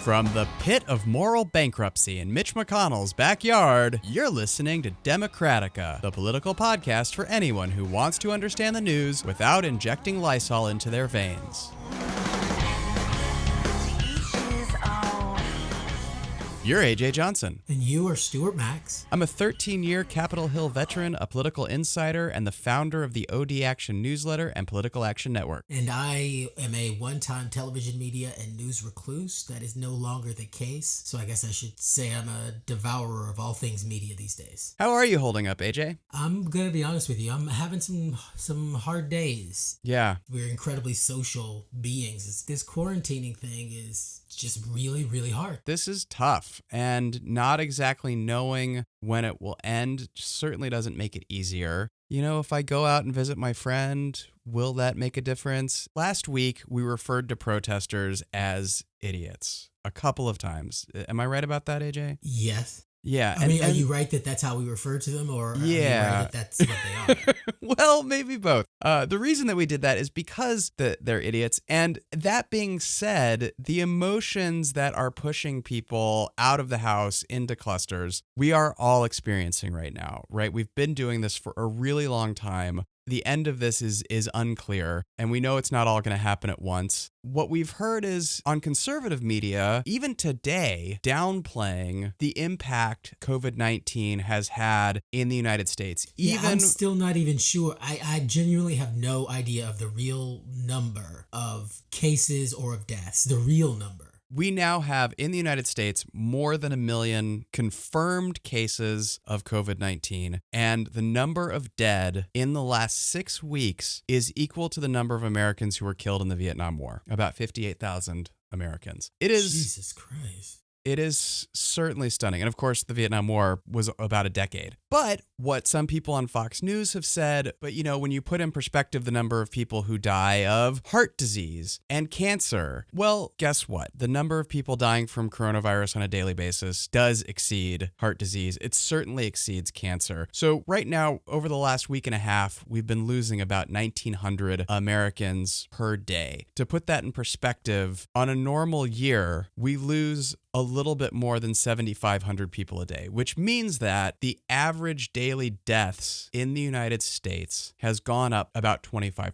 From the pit of moral bankruptcy in Mitch McConnell's backyard, you're listening to Democratica, the political podcast for anyone who wants to understand the news without injecting Lysol into their veins. You're AJ Johnson. And you are Stuart Max. I'm a 13-year Capitol Hill veteran, a political insider, and the founder of the OD Action newsletter and Political Action Network. And I am a one-time television media and news recluse. That is no longer the case. So I guess I should say I'm a devourer of all things media these days. How are you holding up, AJ? I'm going to be honest with you. I'm having some hard days. Yeah. We're incredibly social beings. This quarantining thing is just really, really hard. This is tough, and not exactly knowing when it will end certainly doesn't make it easier. You know, if I go out and visit my friend, will that make a difference? Last week, we referred to protesters as idiots a couple of times. Am I right about that, AJ? Yes. Yeah. I mean, are you right that that's how we refer to them, or are you right that that's what they are? Well, maybe both. The reason that we did that is because they're idiots. And that being said, the emotions that are pushing people out of the house into clusters, we are all experiencing right now, right? We've been doing this for a really long time. The end of this is unclear, and we know it's not all going to happen at once. What we've heard is on conservative media, even today, downplaying the impact COVID-19 has had in the United States. I'm still not even sure. I genuinely have no idea of the real number of cases or of deaths, the real number. We now have in the United States more than 1 million confirmed cases of COVID-19, and the number of dead in the last 6 weeks is equal to the number of Americans who were killed in the Vietnam War, about 58,000 Americans. It is Jesus Christ. It is certainly stunning. And of course, the Vietnam War was about a decade. But what some people on Fox News have said, but you know, when you put in perspective the number of people who die of heart disease and cancer, well, guess what? The number of people dying from coronavirus on a daily basis does exceed heart disease. It certainly exceeds cancer. So right now, over the last week and a half, we've been losing about 1,900 Americans per day. To put that in perspective, on a normal year, we lose a little bit more than 7,500 people a day, which means that the average daily deaths in the United States has gone up about 25%.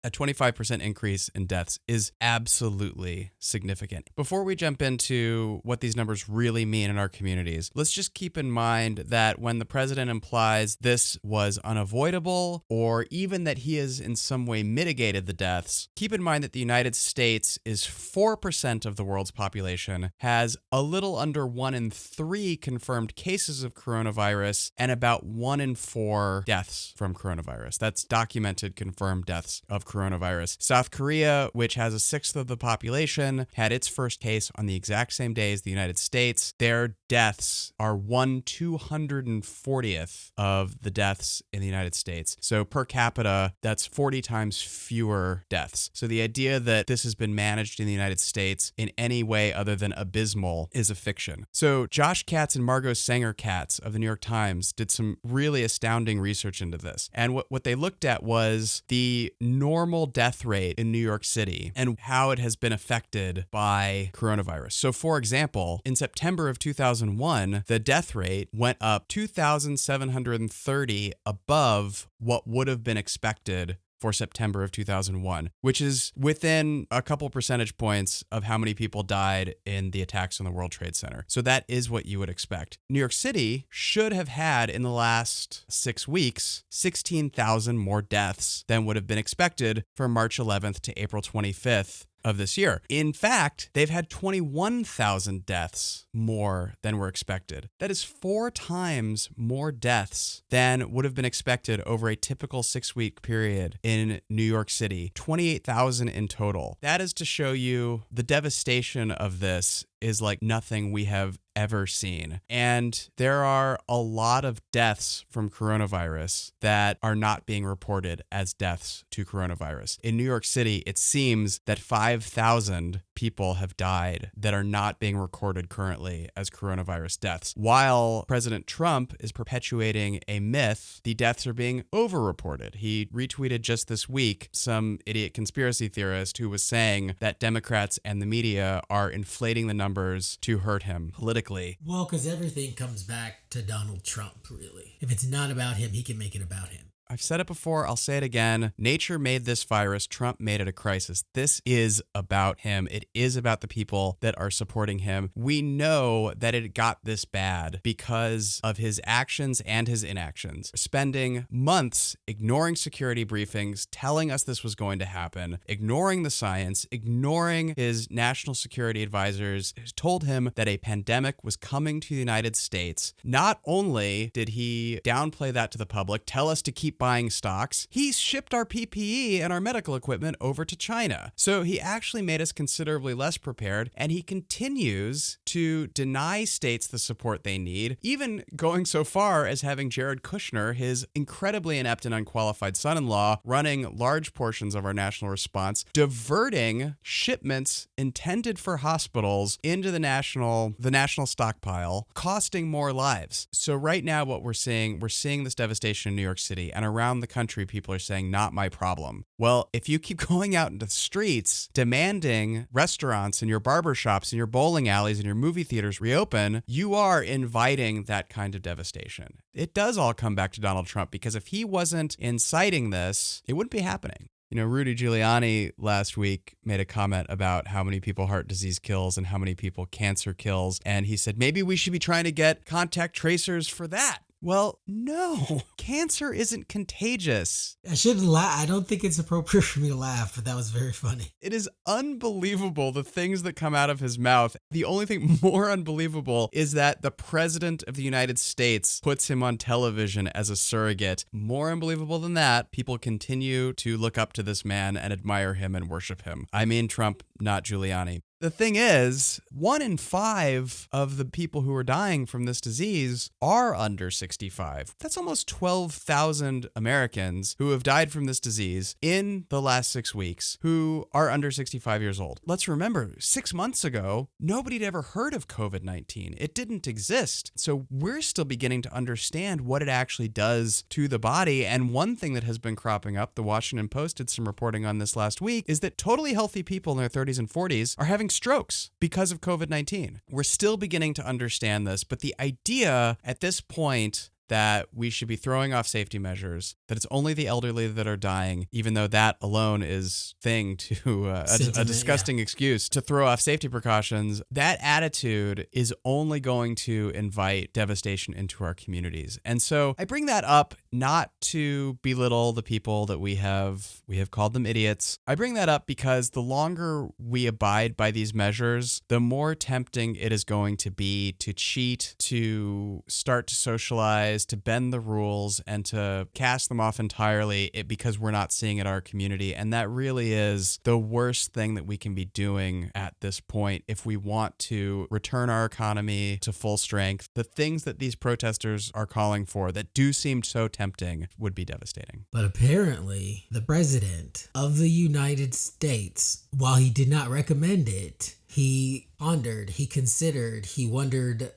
A 25% increase in deaths is absolutely significant. Before we jump into what these numbers really mean in our communities, let's just keep in mind that when the president implies this was unavoidable, or even that he has in some way mitigated the deaths, keep in mind that the United States is 4% of the world's population, has a little under 1 in 3 confirmed cases of coronavirus, and about 1 in 4 deaths from coronavirus. That's documented confirmed deaths of coronavirus. South Korea, which has 1/6 of the population, had its first case on the exact same day as the United States. Their deaths are 1/240th of the deaths in the United States. So per capita, that's 40 times fewer deaths. So the idea that this has been managed in the United States in any way other than abysmal is a fiction. So Josh Katz and Margot Sanger-Katz of the New York Times did some really astounding research into this. And what they looked at was the normal death rate in New York City and how it has been affected by coronavirus. So for example, in September of 2001, the death rate went up 2,730 above what would have been expected for September of 2001, which is within a couple percentage points of how many people died in the attacks on the World Trade Center. So that is what you would expect. New York City should have had in the last 6 weeks, 16,000 more deaths than would have been expected from March 11th to April 25th of this year. In fact, they've had 21,000 deaths more than were expected. That is 4 times more deaths than would have been expected over a typical 6-week period in New York City. 28,000 in total. That is to show you the devastation of this is like nothing we have ever seen. And there are a lot of deaths from coronavirus that are not being reported as deaths to coronavirus. In New York City, it seems that 5,000 people have died that are not being recorded currently as coronavirus deaths. While President Trump is perpetuating a myth, the deaths are being overreported. He retweeted just this week some idiot conspiracy theorist who was saying that Democrats and the media are inflating the numbers to hurt him politically. Well, because everything comes back to Donald Trump, really. If it's not about him, he can make it about him. I've said it before, I'll say it again. Nature made this virus. Trump made it a crisis. This is about him. It is about the people that are supporting him. We know that it got this bad because of his actions and his inactions. Spending months ignoring security briefings, telling us this was going to happen, ignoring the science, ignoring his national security advisors who told him that a pandemic was coming to the United States. Not only did he downplay that to the public, tell us to keep buying stocks, he shipped our PPE and our medical equipment over to China. So he actually made us considerably less prepared, and he continues to deny states the support they need, even going so far as having Jared Kushner, his incredibly inept and unqualified son-in-law, running large portions of our national response, diverting shipments intended for hospitals into the national stockpile, costing more lives. So right now what we're seeing this devastation in New York City, and around the country, people are saying, not my problem. Well, if you keep going out into the streets demanding restaurants and your barbershops and your bowling alleys and your movie theaters reopen, you are inviting that kind of devastation. It does all come back to Donald Trump, because if he wasn't inciting this, it wouldn't be happening. You know, Rudy Giuliani last week made a comment about how many people heart disease kills and how many people cancer kills. And he said, maybe we should be trying to get contact tracers for that. Well, no, cancer isn't contagious. I shouldn't laugh. I don't think it's appropriate for me to laugh, but that was very funny. It is unbelievable, the things that come out of his mouth. The only thing more unbelievable is that the president of the United States puts him on television as a surrogate. More unbelievable than that, people continue to look up to this man and admire him and worship him. I mean Trump, not Giuliani. The thing is, 1 in 5 of the people who are dying from this disease are under 65. That's almost 12,000 Americans who have died from this disease in the last 6 weeks who are under 65 years old. Let's remember, 6 months ago, nobody had ever heard of COVID-19. It didn't exist. So we're still beginning to understand what it actually does to the body. And one thing that has been cropping up, the Washington Post did some reporting on this last week, is that totally healthy people in their 30s and 40s are having strokes because of COVID-19. We're still beginning to understand this, but the idea at this point that we should be throwing off safety measures, that it's only the elderly that are dying, even though that alone is a disgusting excuse to throw off safety precautions, that attitude is only going to invite devastation into our communities. And so I bring that up not to belittle the people that we have called them idiots. I bring that up because the longer we abide by these measures, the more tempting it is going to be to cheat, to start to socialize, to bend the rules, and to cast them off entirely because we're not seeing it in our community. And that really is the worst thing that we can be doing at this point if we want to return our economy to full strength. The things that these protesters are calling for that do seem so tempting would be devastating. But apparently, the president of the United States, while he did not recommend it, he pondered, he considered, he wondered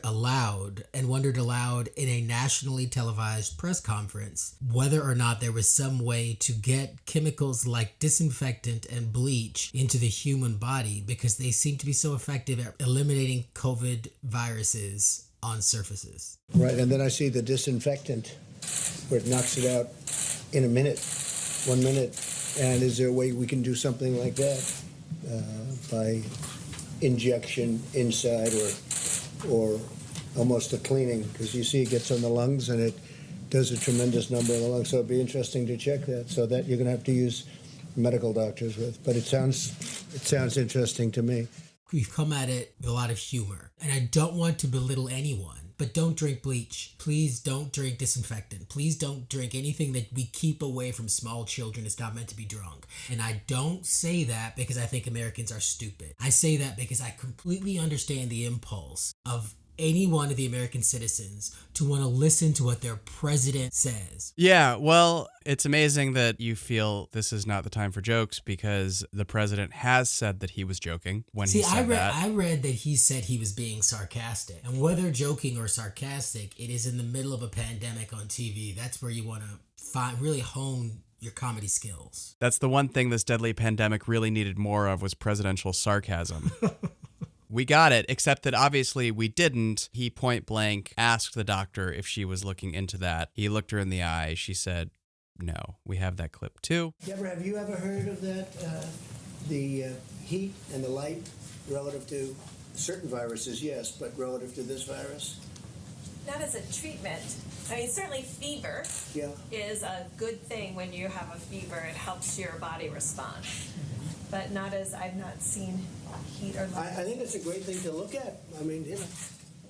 aloud in a nationally televised press conference whether or not there was some way to get chemicals like disinfectant and bleach into the human body, because they seem to be so effective at eliminating COVID viruses on surfaces. Right, and then I see the disinfectant where it knocks it out in a minute, 1 minute. And is there a way we can do something like that? By injection inside or almost a cleaning, because you see it gets on the lungs and it does a tremendous number in the lungs. So it'd be interesting to check that. So that you're going to have to use medical doctors with. But it sounds interesting to me. We've come at it with a lot of humor, and I don't want to belittle anyone, but don't drink bleach. Please don't drink disinfectant. Please don't drink anything that we keep away from small children. It's not meant to be drunk. And I don't say that because I think Americans are stupid. I say that because I completely understand the impulse of any one of the American citizens to want to listen to what their president says. Yeah, well, it's amazing that you feel this is not the time for jokes because the president has said that he was joking when he said that. I read that he said he was being sarcastic. And whether joking or sarcastic, it is in the middle of a pandemic on TV. That's where you want to really hone your comedy skills. That's the one thing this deadly pandemic really needed more of was presidential sarcasm. We got it, except that obviously we didn't. He point blank asked the doctor if she was looking into that. He looked her in the eye. She said, no. We have that clip too. Deborah, have you ever heard of that? The heat and the light relative to certain viruses, yes, but relative to this virus? Not as a treatment. I mean, certainly fever is a good thing when you have a fever. It helps your body respond. But not as I've not seen heat or light. I think it's a great thing to look at. I mean,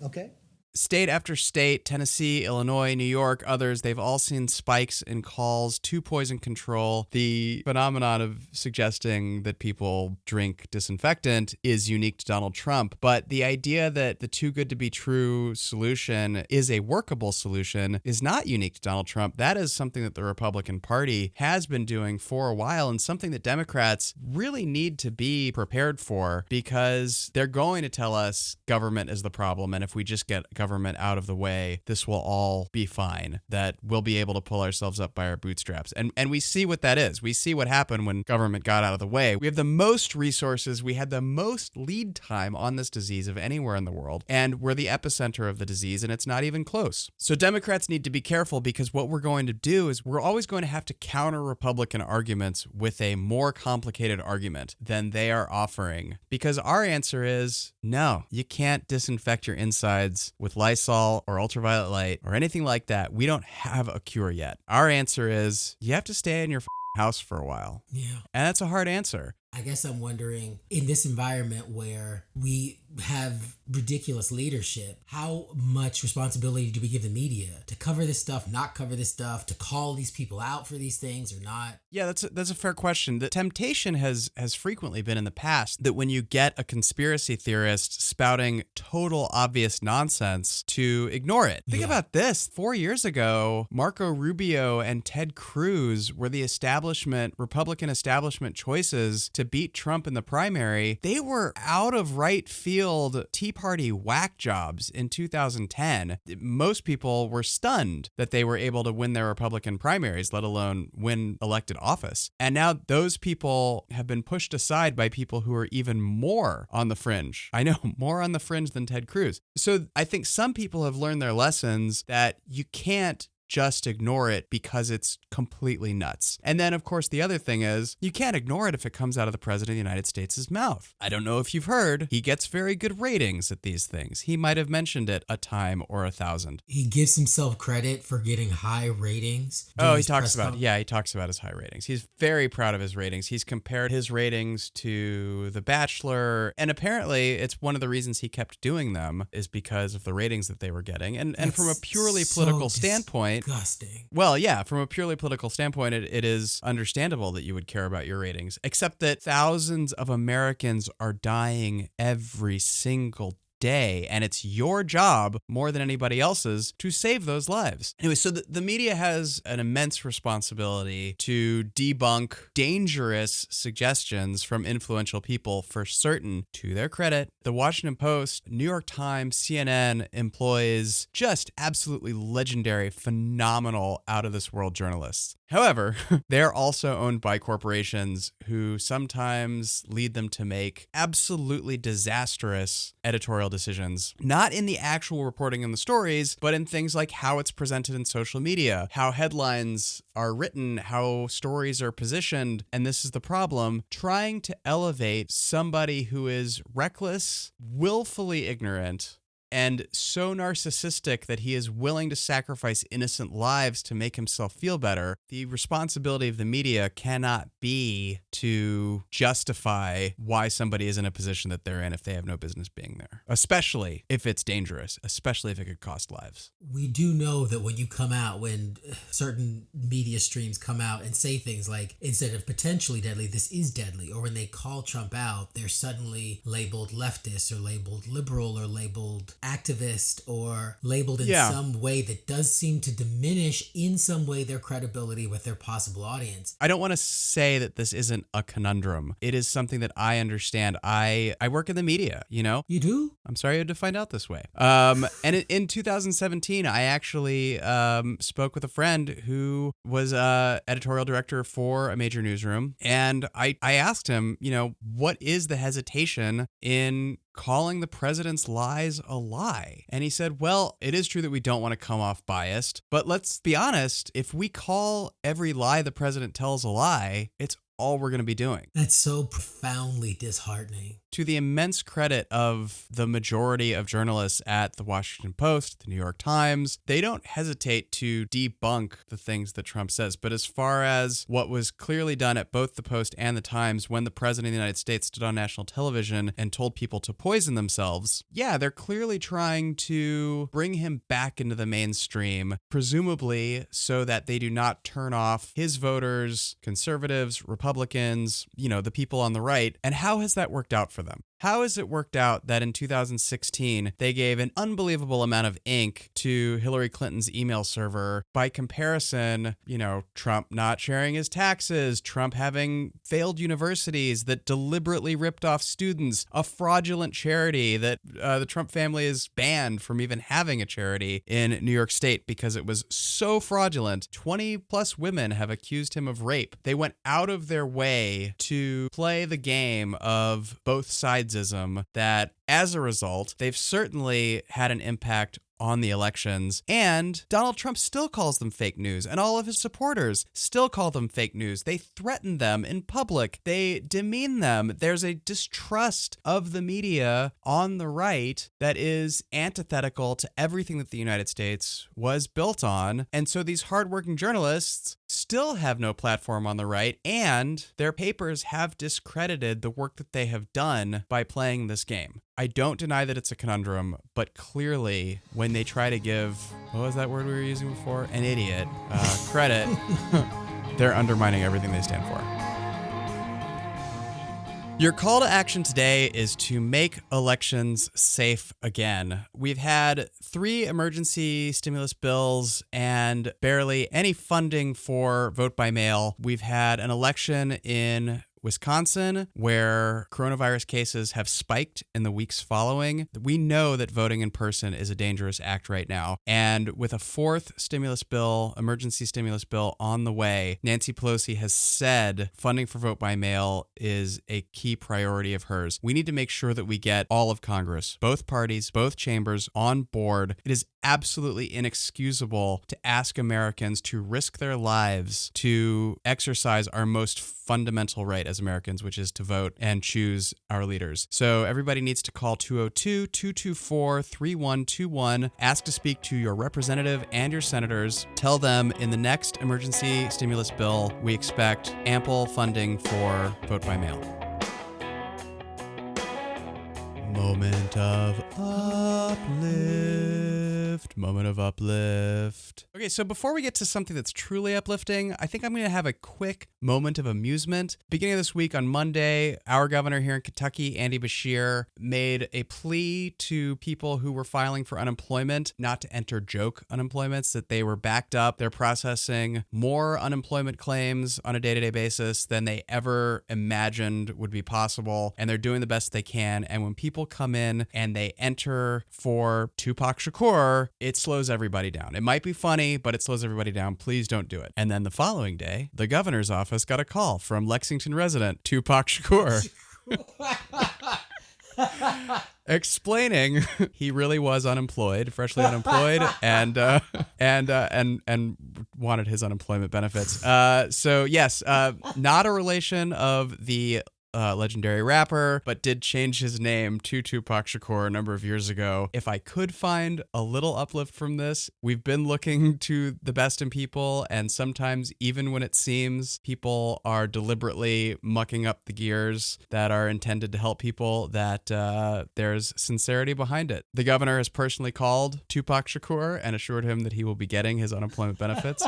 okay. State after state, Tennessee, Illinois, New York, others, they've all seen spikes in calls to poison control. The phenomenon of suggesting that people drink disinfectant is unique to Donald Trump. But the idea that the too good to be true solution is a workable solution is not unique to Donald Trump. That is something that the Republican Party has been doing for a while and something that Democrats really need to be prepared for because they're going to tell us government is the problem. And if we just get government out of the way, this will all be fine, that we'll be able to pull ourselves up by our bootstraps. And we see what that is. We see what happened when government got out of the way. We have the most resources. We had the most lead time on this disease of anywhere in the world. And we're the epicenter of the disease, and it's not even close. So Democrats need to be careful because what we're going to do is we're always going to have to counter Republican arguments with a more complicated argument than they are offering. Because our answer is, no, you can't disinfect your insides with Lysol or ultraviolet light or anything like that. We don't have a cure yet. Our answer is you have to stay in your house for a while. Yeah. And that's a hard answer. I guess I'm wondering, in this environment where we have ridiculous leadership, how much responsibility do we give the media to cover this stuff, not cover this stuff, to call these people out for these things or not? Yeah, that's a fair question. The temptation has frequently been in the past that when you get a conspiracy theorist spouting total obvious nonsense, to ignore it. Think about this. 4 years ago, Marco Rubio and Ted Cruz were the Republican establishment choices to beat Trump in the primary. They were out of right field Tea Party whack jobs in 2010. Most people were stunned that they were able to win their Republican primaries, let alone win elected office. And now those people have been pushed aside by people who are even more on the fringe. I know, more on the fringe than Ted Cruz. So I think some people have learned their lessons that you can't just ignore it because it's completely nuts. And then, of course, the other thing is you can't ignore it if it comes out of the President of the United States' mouth. I don't know if you've heard, he gets very good ratings at these things. He might have mentioned it a time or 1,000. He gives himself credit for getting high ratings. He talks about his high ratings. He's very proud of his ratings. He's compared his ratings to The Bachelor, and apparently it's one of the reasons he kept doing them is because of the ratings that they were getting. And from a purely political standpoint, disgusting. Well, yeah, from a purely political standpoint, it is understandable that you would care about your ratings, except that thousands of Americans are dying every single day, and it's your job more than anybody else's to save those lives. Anyway, so the media has an immense responsibility to debunk dangerous suggestions from influential people for certain. To their credit, the Washington Post, New York Times, CNN employs just absolutely legendary, phenomenal, out-of-this-world journalists. However, they're also owned by corporations who sometimes lead them to make absolutely disastrous editorial decisions, not in the actual reporting in the stories, but in things like how it's presented in social media, how headlines are written, how stories are positioned. And this is the problem, trying to elevate somebody who is reckless, willfully ignorant, and so narcissistic that he is willing to sacrifice innocent lives to make himself feel better, the responsibility of the media cannot be to justify why somebody is in a position that they're in if they have no business being there, especially if it's dangerous, especially if it could cost lives. We do know that when certain media streams come out and say things like, instead of potentially deadly, this is deadly, or when they call Trump out, they're suddenly labeled leftist or labeled liberal or labeled activist or labeled in some way that does seem to diminish in some way their credibility with their possible audience. I don't want to say that this isn't a conundrum. It is something that I understand. I work in the media, you know? You do? I'm sorry you had to find out this way. And in 2017, I actually spoke with a friend who was editorial director for a major newsroom. And I asked him, you know, what is the hesitation in calling the president's lies a lie? And he said, well, it is true that we don't want to come off biased, but let's be honest, if we call every lie the president tells a lie, it's all we're going to be doing. That's so profoundly disheartening. To the immense credit of the majority of journalists at the Washington Post, the New York Times, they don't hesitate to debunk the things that Trump says. But as far as what was clearly done at both the Post and the Times when the president of the United States stood on national television and told people to poison themselves, yeah, they're clearly trying to bring him back into the mainstream, presumably so that they do not turn off his voters, conservatives, Republicans, you know, the people on the right. And how has that worked out for them? How has it worked out that in 2016, they gave an unbelievable amount of ink to Hillary Clinton's email server? By comparison, you know, Trump not sharing his taxes, Trump having failed universities that deliberately ripped off students, a fraudulent charity that the Trump family is banned from even having a charity in New York State because it was so fraudulent. 20 plus women have accused him of rape. They went out of their way to play the game of both-side-ism that, as a result, they've certainly had an impact on the elections, and Donald Trump still calls them fake news, and all of his supporters still call them fake news. They threaten them in public. They demean them. There's a distrust of the media on the right that is antithetical to everything that the United States was built on, and so these hardworking journalists still have no platform on the right, and their papers have discredited the work that they have done by playing this game. I don't deny that it's a conundrum, but clearly when they try to give, what was that word we were using before? An idiot, credit, they're undermining everything they stand for. Your call to action today is to make elections safe again. We've had 3 emergency stimulus bills and barely any funding for vote by mail. We've had an election in Wisconsin, where coronavirus cases have spiked in the weeks following. We know that voting in person is a dangerous act right now. And with a 4th stimulus bill, emergency stimulus bill on the way, Nancy Pelosi has said funding for vote by mail is a key priority of hers. We need to make sure that we get all of Congress, both parties, both chambers on board. It is absolutely inexcusable to ask Americans to risk their lives to exercise our most fundamental right as Americans, which is to vote and choose our leaders. So everybody needs to call 202-224-3121, ask to speak to your representative and your senators. Tell them in the next emergency stimulus bill, we expect ample funding for vote by mail. Moment of uplift. Moment of uplift. Okay, so before we get to something that's truly uplifting, I think I'm going to have a quick moment of amusement. Beginning of this week on Monday, our governor here in Kentucky, Andy Beshear, made a plea to people who were filing for unemployment not to enter joke unemployments, that they were backed up. They're processing more unemployment claims on a day-to-day basis than they ever imagined would be possible, and they're doing the best they can. And when people come in and they enter for Tupac Shakur, it slows everybody down. It might be funny, but it slows everybody down. Please don't do it. And then the following day, the governor's office got a call from Lexington resident Tupac Shakur explaining he really was unemployed, freshly unemployed, and wanted his unemployment benefits. So yes, not a relation of the legendary rapper, but did change his name to Tupac Shakur a number of years ago. If I could find a little uplift from this, we've been looking to the best in people, and sometimes even when it seems people are deliberately mucking up the gears that are intended to help people, that there's sincerity behind it. The governor has personally called Tupac Shakur and assured him that he will be getting his unemployment benefits.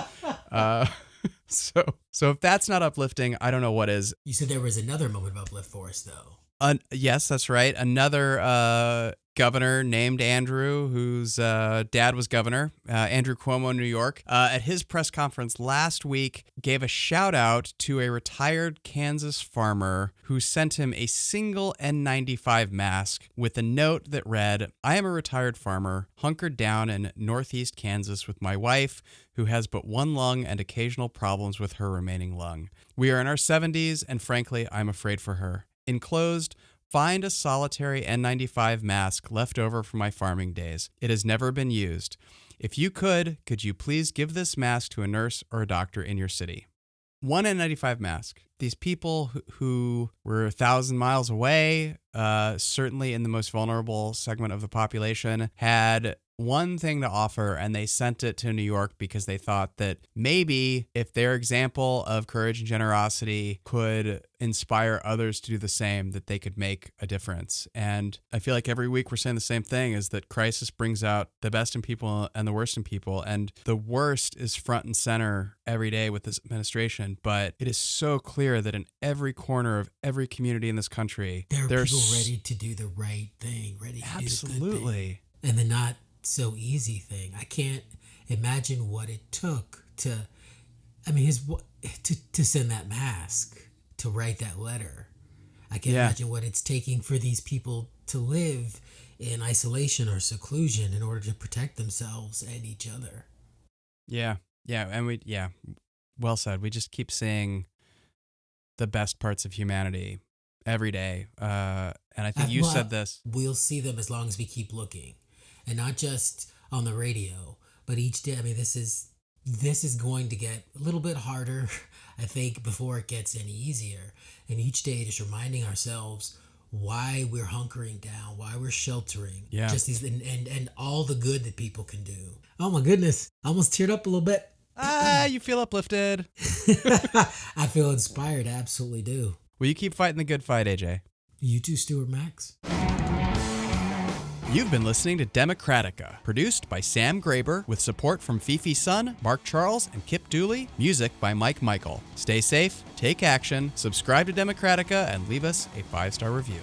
So if that's not uplifting, I don't know what is. You said there was another moment of uplift for us, though. Yes, that's right. Another governor named Andrew, whose dad was governor, Andrew Cuomo, New York, at his press conference last week, gave a shout out to a retired Kansas farmer who sent him a single N95 mask with a note that read, "I am a retired farmer, hunkered down in northeast Kansas with my wife, who has but one lung and occasional problems with her remaining lung. We are in our 70s, and frankly, I'm afraid for her. Enclosed, find a solitary N95 mask left over from my farming days. It has never been used. If you could you please give this mask to a nurse or a doctor in your city?" One N95 mask. These people who were 1,000 miles away, certainly in the most vulnerable segment of the population, had one thing to offer, and they sent it to New York because they thought that maybe if their example of courage and generosity could inspire others to do the same, that they could make a difference. And I feel like every week we're saying the same thing, is that crisis brings out the best in people and the worst in people. And the worst is front and center every day with this administration. But it is so clear that in every corner of every community in this country, there are people ready to do the right thing, ready to do the good thing. And the not so easy thing. I can't imagine what it took to send that mask, to write that letter. I can't imagine what it's taking for these people to live in isolation or seclusion in order to protect themselves and each other. Yeah. And well said. We just keep seeing the best parts of humanity every day. And I think you said this. We'll see them as long as we keep looking. And not just on the radio, but each day. I mean, this is going to get a little bit harder, I think, before it gets any easier. And each day, just reminding ourselves why we're hunkering down, why we're sheltering. Yeah. Just these and all the good that people can do. Oh my goodness! I almost teared up a little bit. You feel uplifted. I feel inspired. I absolutely do. Will you keep fighting the good fight, AJ? You too, Stuart Max. You've been listening to Democratica, produced by Sam Graber, with support from Fifi Sun, Mark Charles, and Kip Dooley. Music by Mike Michael. Stay safe, take action, subscribe to Democratica, and leave us a 5-star review.